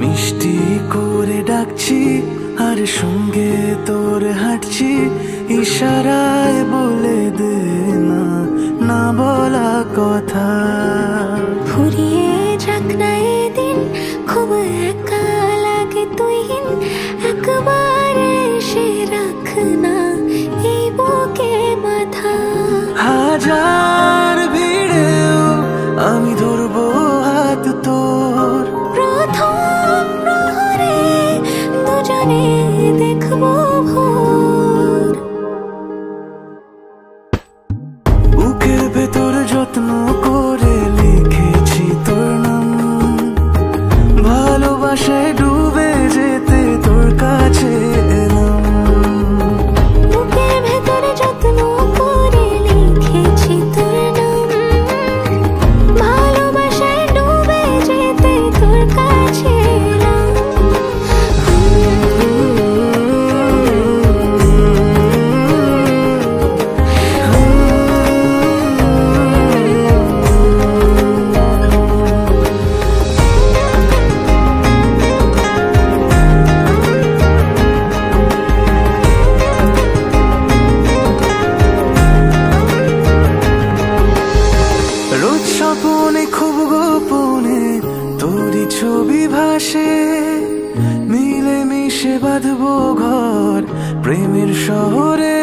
মিষ্টি করে ডাকছি আর সঙ্গে তোর হাঁটছি, ইশারায় বলে দে না না বলা কথা। ফুরিয়ে যাক না এদিন, খুব একা লাগে তুইহীন, একবার এসে রাখ না এই বুকে মাথা। হাজার ভিড়েও আমি ধরবো হাত তোর, প্রথম প্রহরে দুজনে দেখবো ভোর। বুকের ভেতর যত্ন করে লিখেছি তোর নাম, ভালোবাসায় ডুবে যেতে তোর কাছে এলাম। বুকের ভেতরে যত্ন করে লিখেছি তোর নাম, ভালোবাসায় ডুবে যেতে তোর কাছে এলাম। রোজ স্বপনে খুব গোপনে তোরই ছবি ভাসে, মিলে মিশে বাঁধবো ঘর প্রেমের শহরে।